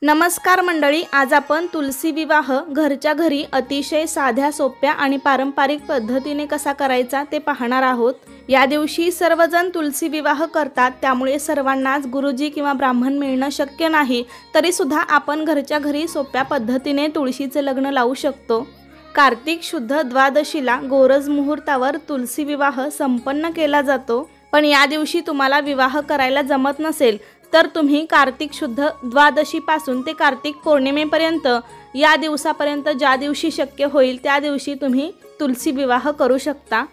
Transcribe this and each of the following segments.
नमस्कार मंडळी, आज आपण तुलसी विवाह घरच्या घरी अतिशय साध्या सोप्या आणि पारंपरिक पद्धतीने कसा करायचा ते पाहणार आहोत। या दिवशी सर्वजण तुलसी विवाह करतात, त्यामुळे सर्वांनाच गुरुजी किंवा ब्राह्मण मिळणं शक्य नाही, तरी सुद्धा आपण घरच्या घरी सोप्या पद्धतीने तुळशीचे लग्न लावू शकतो। कार्तिक शुद्ध द्वादशीला गोरज मुहूर्तावर तुलसी विवाह संपन्न केला जातो। पण या दिवशी तुम्हाला विवाह करायला जमत नसेल तर तुम्ही कार्तिक शुद्ध द्वादशीपासून ते कार्तिक पौर्णिमेपर्यंत या दिवसापर्यंत ज्या दिवशी शक्य होईल त्या दिवशी तुम्ही तुलसी विवाह करू शकता।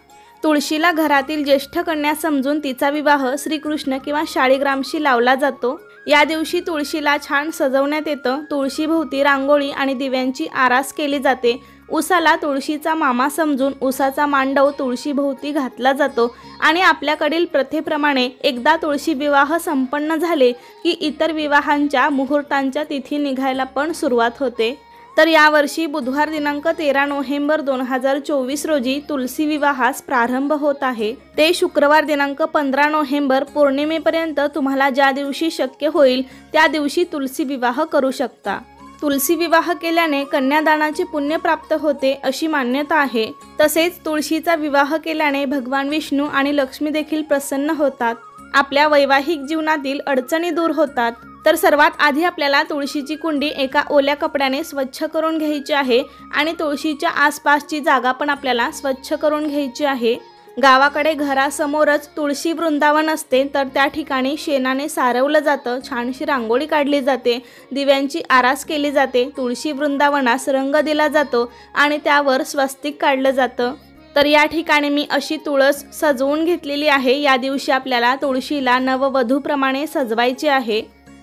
तुळशीला घरातील ज्येष्ठ कन्या समजून तिचा विवाह श्रीकृष्ण किंवा शाळीग्रामशी लावला जातो। या दिवशी तुळशीला छान सजवण्यात येतं। तुळशीभोवती रांगोळी आणि दिव्यांची आरास केली जाते। उसाला तुळशीचा मामा समजून उसाचा मांडव तुळशीभोवती घातला जातो आणि आपल्याकडील प्रथेप्रमाणे एकदा तुळशी विवाह संपन्न झाले की इतर विवाहांच्या मुहूर्तांच्या तिथी निघायला पण सुरुवात होते। तर यावर्षी बुधवार दिनांक 13 नोव्हेंबर 2024 रोजी तुलसी विवाहास प्रारंभ होत आहे। ते शुक्रवार दिनांक 15 नोव्हेंबर पौर्णिमेपर्यंत तुम्हाला ज्या दिवशी शक्य होईल त्या दिवशी तुलसी विवाह करू शकता। तुलसी विवाह केल्याने कन्यादानाचे पुण्य प्राप्त होते अशी मान्यता आहे। तसेच तुळशीचा विवाह केल्याने भगवान विष्णू आणि लक्ष्मी देखील प्रसन्न होतात। आपल्या वैवाहिक जीवनातील अडचणी दूर होतात। तर सर्वात आधी आपल्याला तुळशीची कुंडी एका ओल्या कपड्याने स्वच्छ करून घ्यायची आहे आणि तुळशीच्या आसपासची जागा पण आपल्याला स्वच्छ करून घ्यायची आहे। गावाकडे घरासमोरच तुळशी वृंदावन असते, तर त्या ठिकाणी शेणाने सारवलं जातं, छानशी रांगोळी काढली जाते, दिव्यांची आरास केली जाते, तुळशी वृंदावनास रंग दिला जातो आणि त्यावर स्वस्तिक काढलं जातं। तर या ठिकाणी मी अशी तुळस सजवून घेतलेली आहे। या दिवशी आपल्याला तुळशीला नववधूप्रमाणे सजवायचे आहे।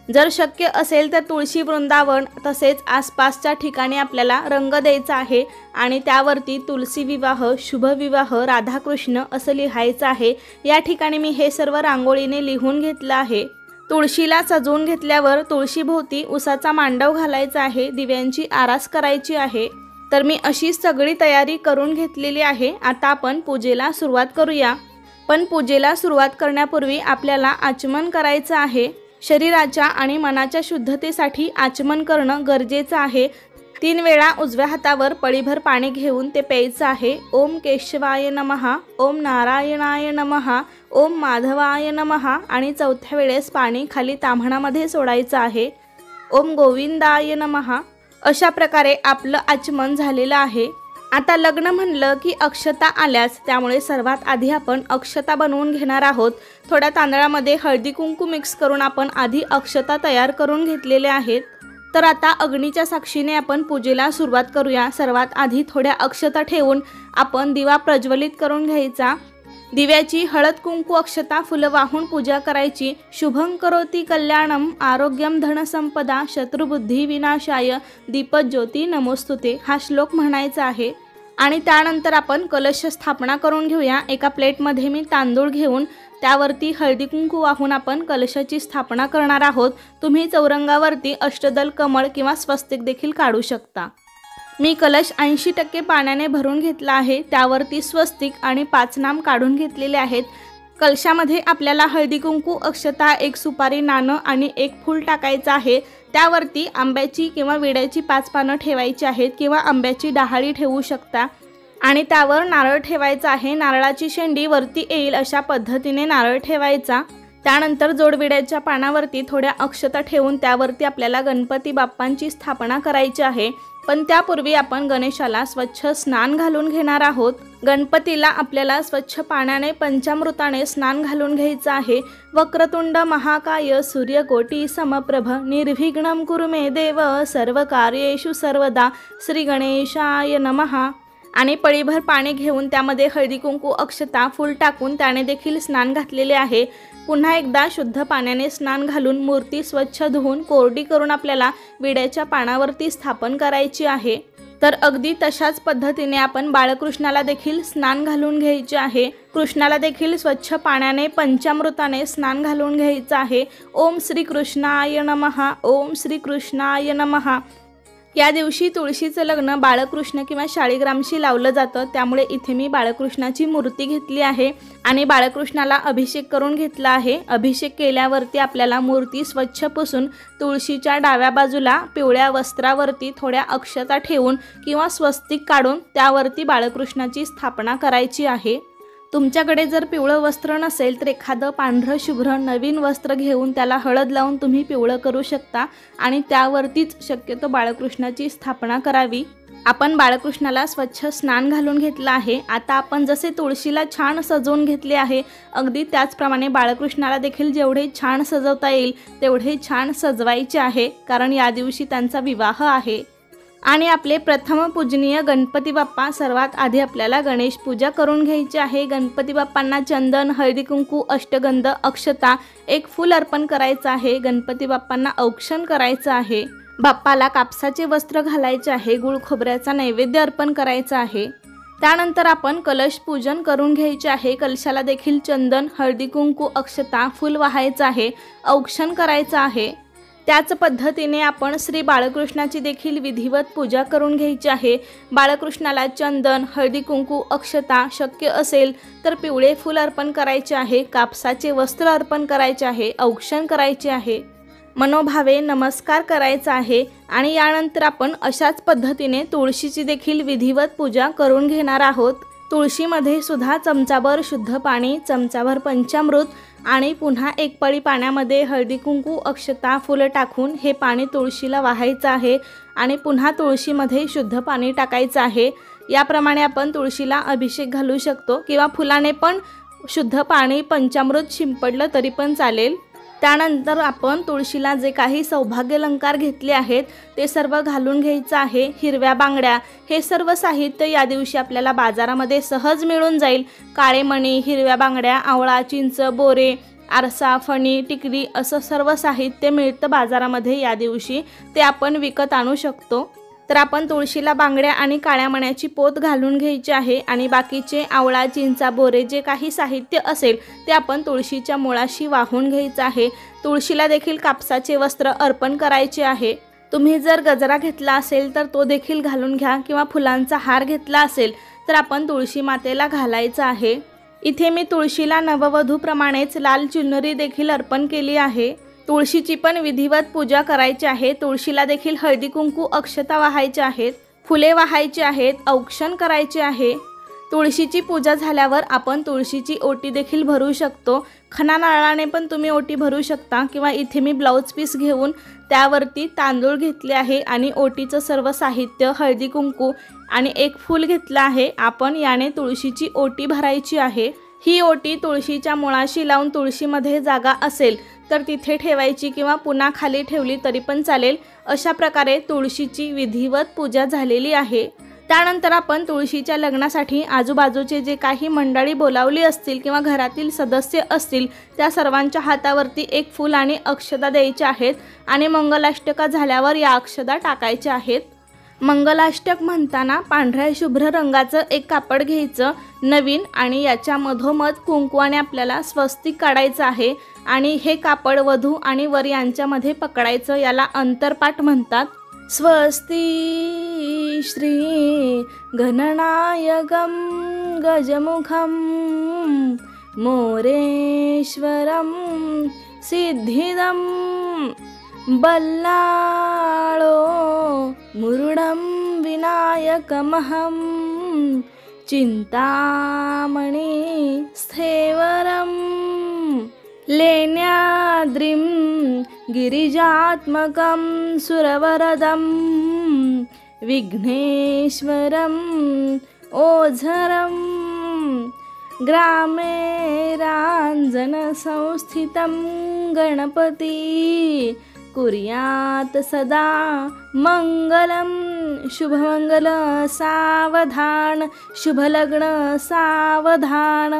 जर शक्य असेल तर तुळशी वृंदावन तसेच आसपासच्या ठिकाणी आपल्याला रंग द्यायचा आहे आणि त्यावरती तुलसी विवाह, शुभ विवाह, राधाकृष्ण असं लिहायचं आहे। या ठिकाणी मी हे सर्व रांगोळीने लिहून घेतलं आहे। तुळशीला सजवून घेतल्यावर तुळशीभोवती उसाचा मांडव घालायचा आहे, दिव्यांची आरास करायची आहे। तर मी अशी सगळी तयारी करून घेतलेली आहे। आता आपण पूजेला सुरुवात करूया। पण पूजेला सुरुवात करण्यापूर्वी आपल्याला आचमन करायचं आहे। शरीराच्या आणि मनाच्या शुद्धतेसाठी आचमन करणं गरजेचं आहे। 3 वेळा उजव्या हातावर पळीभर पाणी घेऊन ते प्यायचं आहे। ओम केशवाय नमः, ओम नारायणाय नमः, ओम माधवाय नमः आणि चौथ्या वेळेस पाणी खाली ताम्हणामध्ये सोडायचं आहे। ओम गोविंदाय नमः। अशा प्रकारे आपलं आचमन झालेलं आहे। आता लग्न म्हणलं की अक्षता आल्याच, त्यामुळे सर्वात आधी आपण अक्षता बनवून घेणार आहोत। थोड्या तांदळामध्ये हळदी कुंकू मिक्स करून आपण आधी अक्षता तयार करून घेतलेल्या आहेत। तर आता अग्नीच्या साक्षीने आपण पूजेला सुरुवात करूया। सर्वात आधी थोड्या अक्षता ठेवून आपण दिवा प्रज्वलित करून घ्यायचा। दिव्याची हळद कुंकू अक्षता फुलं वाहून पूजा करायची। शुभं करोति कल्याणम आरोग्यम धनसंपदा शत्रुबुद्धी विनाशाय दीपज्योती नमोस्तुते हा श्लोक म्हणायचा आहे। आणि त्यानंतर आपण कलश स्थापना करून घेऊया। एका प्लेटमध्ये मी तांदूळ घेऊन त्यावरती हळदी कुंकू वाहून आपण कलशाची स्थापना करणार आहोत। तुम्ही चौरंगावरती अष्टदल कमळ किंवा स्वस्तिक देखील काढू शकता। मी कलश 80% पाण्याने भरून घेतला आहे। त्यावरती स्वस्तिक आणि 5 नाम काढून घेतलेले आहेत। कलशामध्ये आपल्याला हळदी कुंकू अक्षता, 1 सुपारी, नाणं आणि 1 फूल टाकायचं आहे। त्यावरती आंब्याची किंवा विड्याची 5 पानं ठेवायची आहेत किंवा आंब्याची डहाळी ठेवू शकता आणि त्यावर नारळ ठेवायचा आहे। नारळाची शेंडी वरती येईल अशा पद्धतीने नारळ ठेवायचा। त्यानंतर जोडविड्याच्या पानावरती थोड्या अक्षता ठेवून त्यावरती आपल्याला गणपती बाप्पांची स्थापना करायची आहे। पण त्यापूर्वी आपण गणेशाला स्वच्छ स्नान घालून घेणार आहोत। गणपतीला आपल्याला स्वच्छ पाण्याने पंचामृताने स्नान घालून घ्यायचं आहे। वक्रतुंड महाकाय सूर्यकोटी समप्रभ निर्विघ्नं कुरु मे देव सर्व कार्येषु सर्वदा श्री गणेशाय नमः। आणि पळीभर पाणी घेऊन त्यामध्ये हळदी कुंकू अक्षता फूल टाकून त्याने देखील स्नान घातलेले आहे। पुन्हा एकदा शुद्ध पाण्याने स्नान घालून मूर्ती स्वच्छ धुवून कोरडी करून आपल्याला विड्याच्या पानावरती स्थापन करायची आहे। तर अगदी तशाच पद्धतीने आपण बाळकृष्णाला देखील स्नान घालून घ्यायचे आहे। कृष्णाला देखील स्वच्छ पाण्याने पंचामृताने स्नान घालून घ्यायचं आहे। ओम श्री कृष्णाय नमः, ओम श्री कृष्णाय नमः। या दिवशी तुळशीचं लग्न बाळकृष्ण किंवा शाळीग्रामशी लावलं जातं, त्यामुळे इथे मी बाळकृष्णाची मूर्ती घेतली आहे आणि बाळकृष्णाला अभिषेक करून घेतला आहे। अभिषेक केल्यावरती आपल्याला मूर्ती स्वच्छ पुसून तुळशीच्या डाव्या बाजूला पिवळ्या वस्त्रावरती थोड्या अक्षता ठेवून किंवा स्वस्तिक काढून त्यावरती बाळकृष्णाची स्थापना करायची आहे। तुमच्याकडे जर पिवळं वस्त्र नसेल तर एखादं पांढरं शुभ्र नवीन वस्त्र घेऊन त्याला हळद लावून तुम्ही पिवळं करू शकता आणि त्यावरतीच शक्यतो बाळकृष्णाची स्थापना करावी। आपण बाळकृष्णाला स्वच्छ स्नान घालून घेतलं आहे। आता आपण जसे तुळशीला छान सजवून घेतले आहे, अगदी त्याचप्रमाणे बाळकृष्णाला देखील जेवढे छान सजवता येईल तेवढे छान सजवायचे आहे, कारण या दिवशी त्यांचा विवाह आहे। आणि आपले प्रथम पूजनीय गणपती बाप्पा, सर्वात आधी आपल्याला गणेश पूजा करून घ्यायची आहे। गणपती बाप्पांना चंदन, हळदी कुंकू, अष्टगंध, अक्षता, एक फूल अर्पण करायचं आहे। गणपती बाप्पांना औक्षण करायचं आहे। बाप्पाला कापसाचे वस्त्र घालायचे आहे। गुळ खोबऱ्याचा नैवेद्य अर्पण करायचा आहे। त्यानंतर आपण कलश पूजन करून घ्यायचे आहे। कलशाला देखील चंदन, हळदी कुंकू, अक्षता, फूल वाहायचं आहे, औक्षण करायचं आहे। त्याच पद्धतीने आपण श्री बाळकृष्णाची देखील विधिवत पूजा करून घ्यायची आहे। बाळकृष्णाला चंदन, हळदी कुंकू, अक्षता, शक्य असेल तर पिवळे फूल अर्पण करायचे आहे, कापसाचे वस्त्र अर्पण करायचे आहे, औक्षण करायचे आहे, मनोभावे नमस्कार करायचा आहे। आणि यानंतर आपण अशाच पद्धतीने तुळशीची देखील विधिवत पूजा करून घेणार आहोत। तुळशीमध्ये सुद्धा चमचाभर शुद्ध पाणी, चमचाभर पंचामृत आणि पुन्हा एक पळी पाण्यामध्ये हळदी कुंकू, अक्षता, फुलं टाकून हे पाणी तुळशीला वाहायचं आहे आणि पुन्हा तुळशीमध्ये शुद्ध पाणी टाकायचं आहे। याप्रमाणे आपण तुळशीला अभिषेक घालू शकतो किंवा फुलाने पण शुद्ध पाणी पंचामृत शिंपडलं तरी पण चालेल। त्यानंतर आपण तुळशीला जे काही सौभाग्यालंकार घेतले आहेत ते सर्व घालून घ्यायचं आहे। हिरव्या बांगड्या, हे सर्व साहित्य या दिवशी आपल्याला बाजारामध्ये सहज मिळून जाईल। काळे मणी, हिरव्या बांगड्या, आवळा, चिंच, बोरे, आरसा, फणी, टिकली असं सर्व साहित्य मिळतं बाजारामध्ये या दिवशी, ते आपण विकत आणू शकतो। तर आपण तुळशीला बांगड्या आणि काळ्या मण्याची पोत घालून घ्यायची आहे आणि बाकीचे आवळा, चिंचा, बोरे जे काही साहित्य असेल ते आपण तुळशीच्या मुळाशी वाहून घ्यायचं आहे। तुळशीला देखील कापसाचे वस्त्र अर्पण करायचे आहे। तुम्ही जर गजरा घेतला असेल तर तो देखील घालून घ्या किंवा फुलांचा हार घेतला असेल तर आपण तुळशी मातेला घालायचं आहे। इथे मी तुळशीला नववधूप्रमाणेच लाल चुनरी देखील अर्पण केली आहे। तुळशीची पण विधिवत पूजा करायची आहे। तुळशीला देखील हळदी कुंकू, अक्षता वाहायचे आहेत, फुले वाहायची आहेत, औक्षण करायचे आहे। तुळशीची पूजा झाल्यावर आपण तुळशीची ओटी देखील भरू शकतो। खणा नारळाने पण तुम्ही ओटी भरू शकता किंवा इथे मी ब्लाउज पीस घेऊन त्यावरती तांदूळ घेतले आहे आणि ओटीचं सर्व साहित्य, हळदी कुंकू आणि एक फूल घेतलं आहे। आपण याने तुळशीची ओटी भरायची आहे। ही ओटी तुळशीच्या मुळाशी लावून तुळशीमध्ये जागा असेल तर तिथे ठेवायची किंवा पुन्हा खाली ठेवली तरी पण चालेल। अशा प्रकारे तुळशीची विधिवत पूजा झालेली आहे। त्यानंतर आपण तुळशीच्या लग्नासाठी आजूबाजूचे जे काही मंडळी बोलावली असतील किंवा घरातील सदस्य असतील त्या सर्वांच्या हातावरती एक फूल आणि अक्षता द्यायच्या आहेत आणि मंगलाष्टका झाल्यावर या अक्षता टाकायच्या आहेत। मंगलाष्टक म्हणताना पांढऱ्या शुभ्र रंगाचं एक कापड घ्यायचं नवीन आणि याच्या मधोमध कुंकवाने आपल्याला स्वस्तिक काढायचं आहे आणि हे कापड वधू आणि वर यांच्यामध्ये पकडायचं, याला अंतरपाठ म्हणतात। स्वस्ति श्री गणनायकं गजमुखं मोरेश्वरं सिद्धिदं बल्लाळो मुरुडं विनायकमहं चिंतामणि स्थेवरं लेण्याद्रिं गिरिजात्मकं सुरवरदं विघ्नेश्वरं ओझरं ग्रामे रांजनसंस्थितं गणपति कुर्यात सदा मंगलम। शुभमंगल सावधान, शुभलग्न सावधान।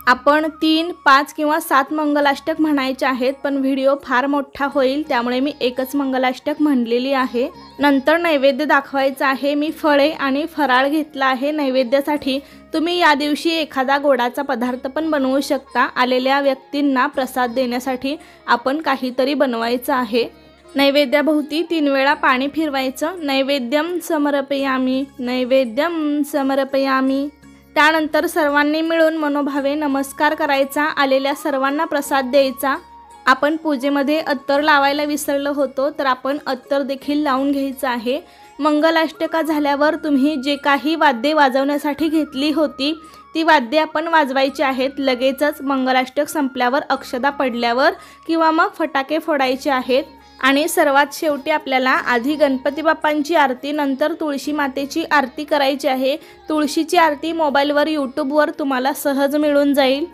आपण 3, 5 किंवा 7 मंगलाष्टक म्हणायचे आहेत, पण व्हिडिओ फार मोठा होईल त्यामुळे मी एकच मंगलाष्टक म्हणलेली आहे। नंतर नैवेद्य दाखवायचा आहे। मी फळे आणि फराळ घेतला आहे नैवेद्यासाठी। तुम्ही या दिवशी एखादा गोडाचा पदार्थ पण बनवू शकता। आलेल्या व्यक्तींना प्रसाद देण्यासाठी आपण काहीतरी बनवायचं आहे। नैवेद्याभोवती 3 वेळा पाणी फिरवायचं. नैवेद्यम समर्पयामी, नैवेद्यम समर्पयामी. त्यानंतर सर्वांनी मिळून मनोभावे नमस्कार करायचा. आलेल्या सर्वांना प्रसाद द्यायचा. आपण पूजेमध्ये अत्तर लावायला विसरलो होतो, तर आपण अत्तर देखील लावून घ्यायचं आहे. मंगलाष्टका झाल्यावर तुम्ही जे काही वाद्ये वाजवण्यासाठी घेतली होती ती वाद्ये आपण वाजवायची आहेत. लगेचच मंगलाष्टक संपल्यावर, अक्षदा पडल्यावर किंवा मग फटाके फोडायचे आहेत. आणि सर्वात शेवटी आपल्याला आधी गणपती बाप्पांची आरती, नंतर तुळशी मातेची आरती करायची आहे. तुळशीची आरती मोबाईलवर यूट्यूबवर तुम्हाला सहज मिळून जाईल.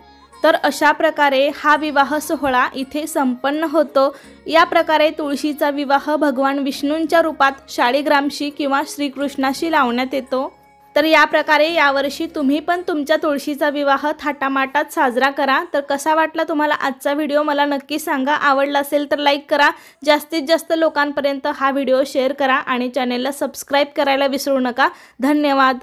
तर अशा प्रकारे हा विवाह सोहळा इथे संपन्न होतो. या प्रकारे तुळशीचा विवाह भगवान विष्णूंच्या रूपात शाळीग्रामशी किंवा श्रीकृष्णाशी लावण्यात येतो. तर या प्रकारे यावर्षी तुम्ही पण तुमच्या तुळशीचा विवाह थाटामाटात साजरा करा. तर कसा वाटला तुम्हाला आजचा व्हिडिओ मला नक्की सांगा. आवडला असेल तर लाईक करा. जास्तीत जास्त लोकांपर्यंत हा व्हिडिओ शेअर करा आणि चॅनेलला सबस्क्राईब करायला विसरू नका. धन्यवाद.